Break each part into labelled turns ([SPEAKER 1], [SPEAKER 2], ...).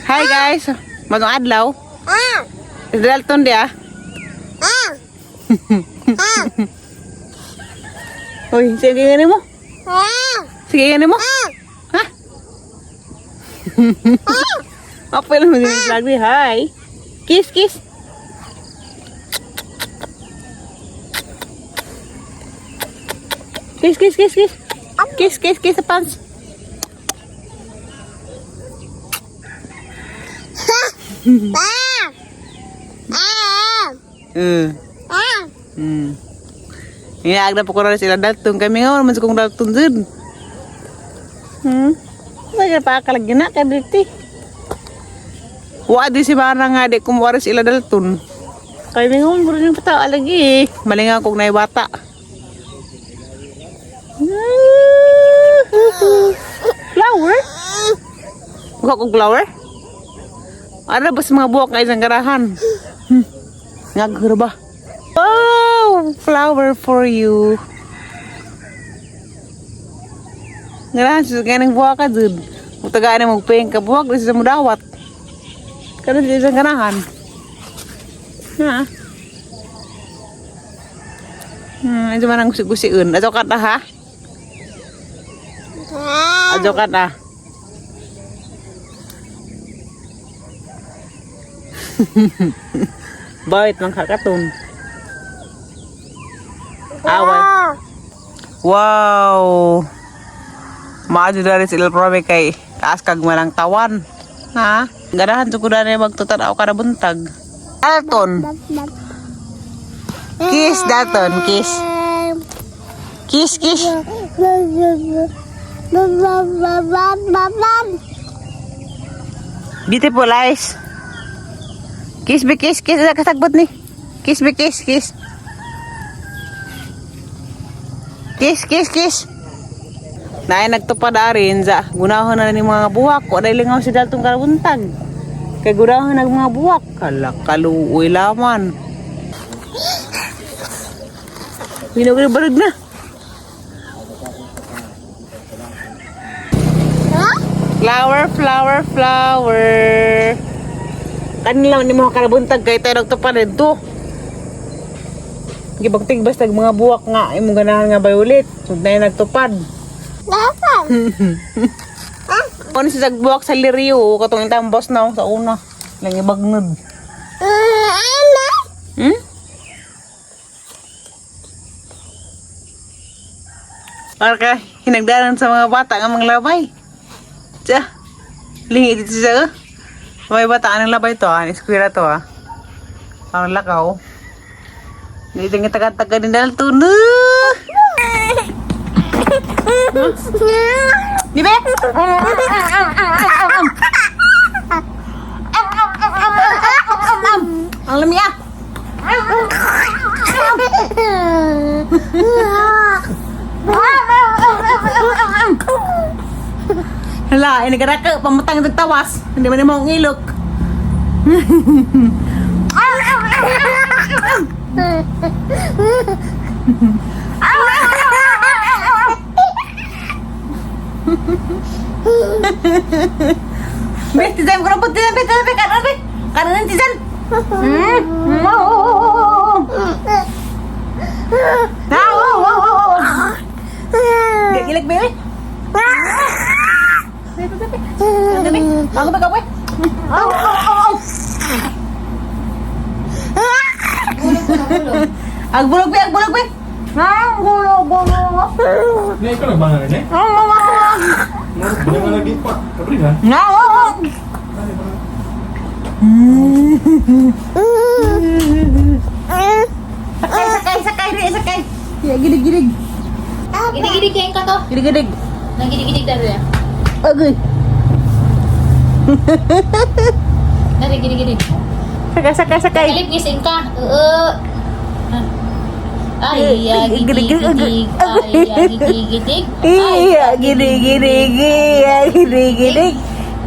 [SPEAKER 1] Hi guys, magong adlaw. Dalton dia. Uy, sige gani mo. Sige gani mo. Ha? Apa lang mag-vlog ni? Hi. Kiss, kiss. Kiss, kiss, kiss, kiss. Kiss, kiss, kiss sa pants. Ini agak pokoknya sila Dalton kami ngaw naman sa kong Dalton dun. Lagi pa lagi na kay Briti. Wa di si barang nga di kumwari sila Dalton. Kami ngaw bro yung patawa lagi. Malinga kong na bata. Flower? Buka kong flower? Ada bas mga buwak na isang garahan. Ngagur ba? Wow! Flower for you. Garahan siya ganang buwak ka dun. Mutagaan na magpahing ka buwak na siya mudawat. Kano siya isang garahan. Ha? Ito man ang gusik-gusikun. Ajo ka na ha? Ajo ka na. Bait mang kakatun. Awal. Wow. Maju dari silil probe kay kaaskag malang tawan. Ha? Ganahan tukudan na magtutanaw ka na buntag. Dalton. Kiss Dalton, kiss. Kiss, kiss. Beautiful eyes. Kiss be kiss, kiss sa kasagbot ni. Kiss be kiss, kiss. Kiss, kiss, kiss. Naay nagtupad arin sa gunahon na ni mga buwak. Wala lingaw si Dalton karabuntag. Kay gunahon ng mga buwak. Kaluoy laman. Binugin-barug na. Flower, flower, flower. Kanila ni mga karabuntag kay tayo nagtupad ito. Gibagtig basta mga buwak nga imong ganahan nga violet. Sud na nagtupad. Ano si buwak sa liriyo katong intang boss na sa una. Lang ibagnod. Okay, hinagdanan sa mga bata nga mga labay. Tiya, lingi dito siya. May bata anong labay to ha, eskwela to ha. Ang lakaw. Dito nga taga-taga ni Dalton. Dibe? Ang lamia. Hala, ini garaka pamatang nagtawas. Hindi man mo ngilok. Bes, tizam ko rapot tizam, bes, kanan bes. Kanan tizam. Gilik bes. Aku bakal gue. Aku bulog gue.
[SPEAKER 2] Ini ikaw nagbangan rin eh? Bangan lagi pa. Kapri ha?
[SPEAKER 1] Sakay. Ya, gidig.
[SPEAKER 3] Gidig-gidig kayak ka to.
[SPEAKER 1] Gidig.
[SPEAKER 3] Nang gidig-gidig daro ya.
[SPEAKER 1] Agoy.
[SPEAKER 3] Nari gidig-gidig.
[SPEAKER 1] Sakay.
[SPEAKER 3] Kalip gising ka. Ay, gidig-gidig. Ay, gidig-gidig.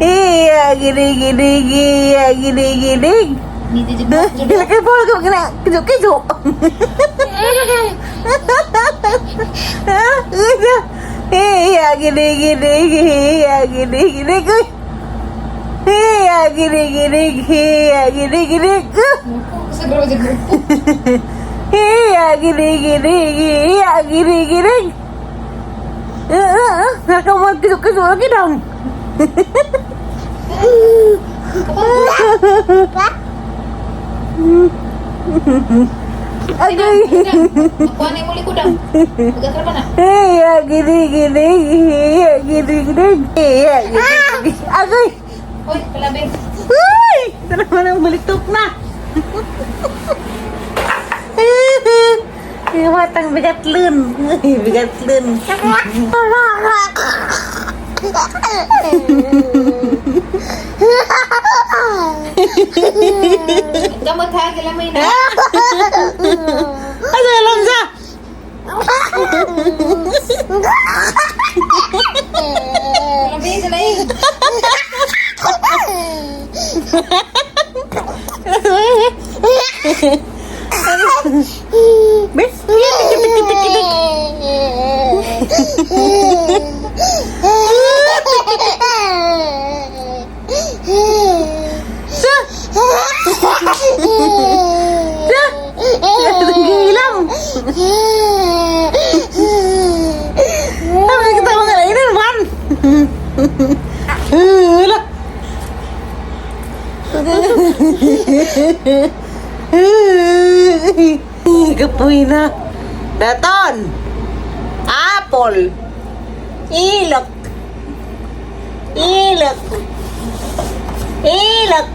[SPEAKER 1] Iya, gidig. Iya, gidig.
[SPEAKER 3] Dito jebak.
[SPEAKER 1] Dilakay po ako kena kejok. Iya, gidig. Iya, girig-girig, hiya, girig-girig.
[SPEAKER 3] Sagro sa grupo.
[SPEAKER 1] Hiya, girig-girig, hiya, girig-girig. Nakamagkisok-kisok lagi dong. Agay.
[SPEAKER 3] Kuha na yung muli ko daw. Magkakara pa na.
[SPEAKER 1] Hiya, girig-girig, hiya, girig-girig. Hiya, girig-girig. Agay.
[SPEAKER 3] Hoy, palabing.
[SPEAKER 1] Uy! Ito naman ang balitok na. Yung matang bigat lun. Bigat lun.
[SPEAKER 3] Gamot ha, kilamay na.
[SPEAKER 1] Ano yung Alonza?
[SPEAKER 3] Palabing, salay.
[SPEAKER 1] Bes, hilang. Apa kita mau ngelainin, Man? Lah. Kapoy na. Daton. Apple. Ilok. Ilok. Ilok.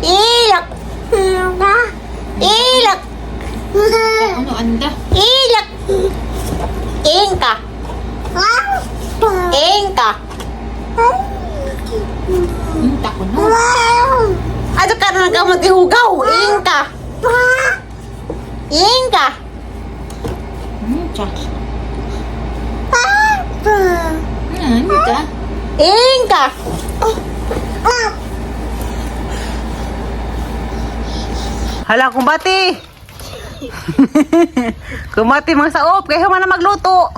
[SPEAKER 1] Ilok. Ilok.
[SPEAKER 3] Ano, anda?
[SPEAKER 1] Ilok. Ingka. Ingka.
[SPEAKER 3] Tako na.
[SPEAKER 1] Ato ka na nagkamot ihugaw. Ingka. Ingka.
[SPEAKER 3] Tsa. Ano ka?
[SPEAKER 1] Ingka. Hala, kumbati. Kumbati mga saop. Kaya man na magluto.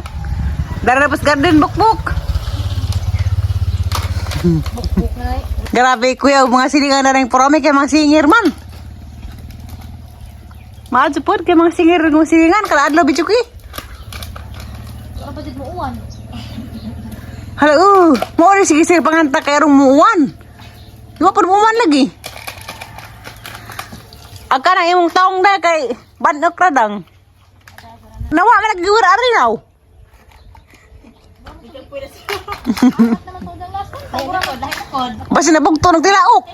[SPEAKER 1] Darabas garden bukbuk.
[SPEAKER 3] Bukbuk na eh.
[SPEAKER 1] Grabe kuya, mga silingan na rin porami kay mga singir man. Maadso po, kay mga singir ng silingan. Kalaadlaw bichuki.
[SPEAKER 3] Ano pa dito mo uwan?
[SPEAKER 1] Hala, mo rin sige sir panganta kay arong muuwan. Di ba pa umuwan lagi? Agka na imong taong na kay banok radang. Nawa ka nag-giwar arinaw.
[SPEAKER 3] Tayo na ko, dahil ko.
[SPEAKER 1] Basta nabugto ng tilaok.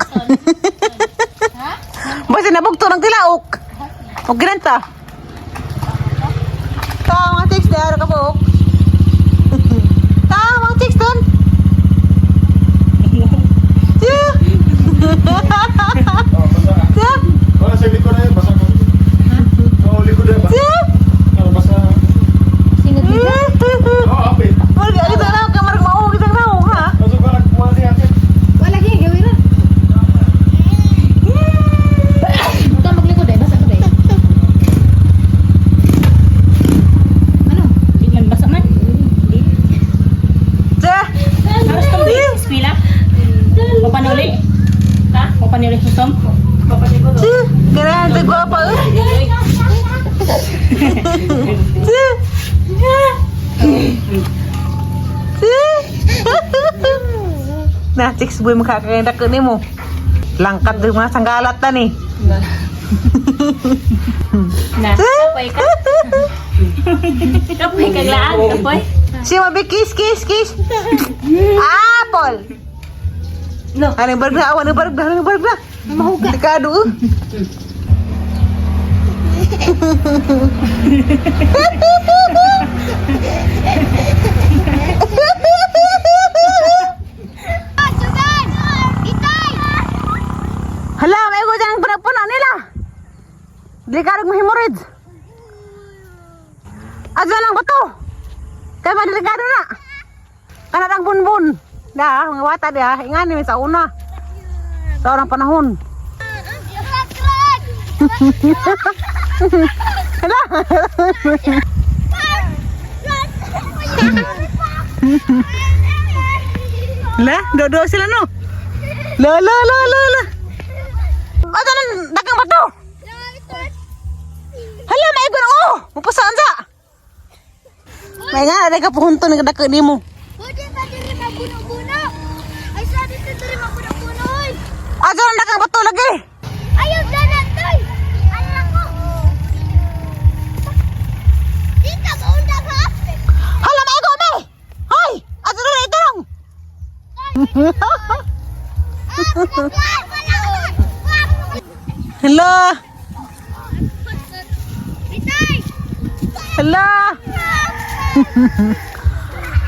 [SPEAKER 3] Ha?
[SPEAKER 1] Basta nabugto ng tilaok. O ginanta. Tao mga chicks, dahil ka po. Tao mga chicks doon. Tiyo. Tiyo.
[SPEAKER 2] Wala sa likod na yun, basa ka. Oo, likod na yun,
[SPEAKER 1] Tiyo.
[SPEAKER 2] basa.
[SPEAKER 3] Sino dito?
[SPEAKER 2] Oo, apit.
[SPEAKER 1] Wala kita na kamar mau kita mau ha.
[SPEAKER 2] Masuk ka lang, kumali atin.
[SPEAKER 3] Wala lagi, gawin na. Huwag ka maglikod eh, basa ko eh. Ano? Biglang basa man? Hindi.
[SPEAKER 1] Tiyo.
[SPEAKER 4] Harus kami spila. Mau panuli? Ha? Mau panuli susum?
[SPEAKER 1] Tiyo. Ganyan ko apa? Tiyo. Nah, chicks boy makakaindak ko nimo. Langkat dari mga sanggalat na ni.
[SPEAKER 4] Nah, kapoy ka? Kapoy ka laan, kapoy?
[SPEAKER 1] Si mabi kiss. Apple.
[SPEAKER 4] No.
[SPEAKER 1] Ano barg na awan barg na. Mahuga. Tikado. Hala, may ko dyan puna nila. Delikado mo hemorrhoids. Adyan lang ba to? Kaya madelikado na. Kanadang bunbun. Da, mga bata dia, ingani sa una. Sa orang panahon. Hala. Hala, do sila no. La. Ano nang dagang bato? Hala, may igon oh. Mapasaan sa? May nga, ada ka puhunto ng dako nimo.
[SPEAKER 5] Pwede ba diri mabuno-buno? Ay, sa dito diri mabuno-buno, oy.
[SPEAKER 1] Aja nang dagang bato lagi.
[SPEAKER 5] Ayaw na toy. Ala ko. Dito ba unda ka?
[SPEAKER 1] Hala, may igon me. Hoy, aja na ito lang. Hala.
[SPEAKER 5] Itay.
[SPEAKER 1] Hala.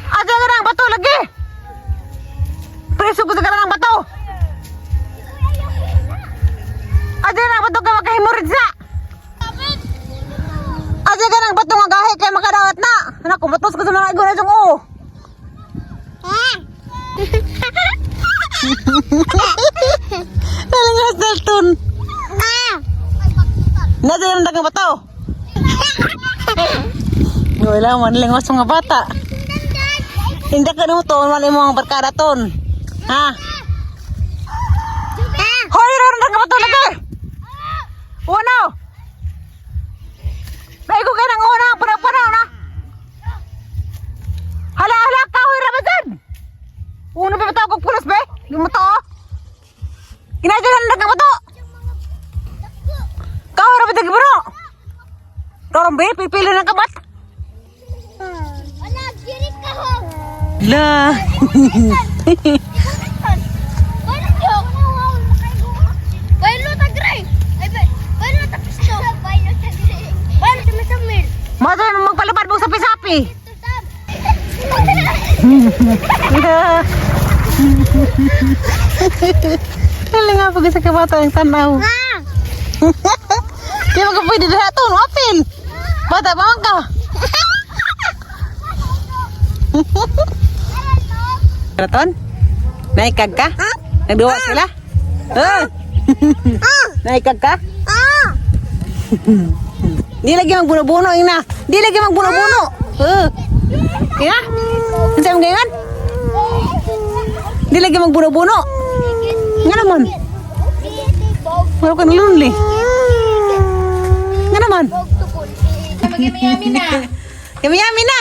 [SPEAKER 1] Aja ka ng bato lagi. Preso ko sa ka ng bato. Aja ka ng bato ka makahimurid sa. Aja ka ng bato nga gahe kaya makadawat na. Anak ko, batos ko sa mga igon na siyang oh. Talang Dalton. Nasa yung dagang bato. Wala man lingos mga bata. Hindi ka nung to, wala mo ang barkada ton. Ha? Hoy, ron dagang bato lagi. Uno. Naigo ka ng una, panaw na. Hala, kahoy Ramazan. Uno ba bataw kong pulos be? Yung mo to. Kinadyo na dagang bato. Kahoy Ramazan giburo. Karong be, pipili ng kabat.
[SPEAKER 5] Wala diri ka ho.
[SPEAKER 1] La.
[SPEAKER 5] Bailo tagray. Ay, bailo tapisto. Bailo tagray. Bailo tumisamil.
[SPEAKER 1] Mata mo magpalapad mo sapi-sapi. Kaya nga pag sa kabata yung tanaw. Kaya mga pwede na ito, apil. Bata pa man ka. Raton? Naikag ka? Nagduwa sila? Naikag ka? Di lagi magbuno-buno, ina. Di lagi magbuno-buno. Kaya? Ang sa'yo ngayon? Di lagi magbuno-buno. Nga naman. Wala ka nalunli. Nga naman.
[SPEAKER 3] Mag-yami na.
[SPEAKER 1] Yami-yami na.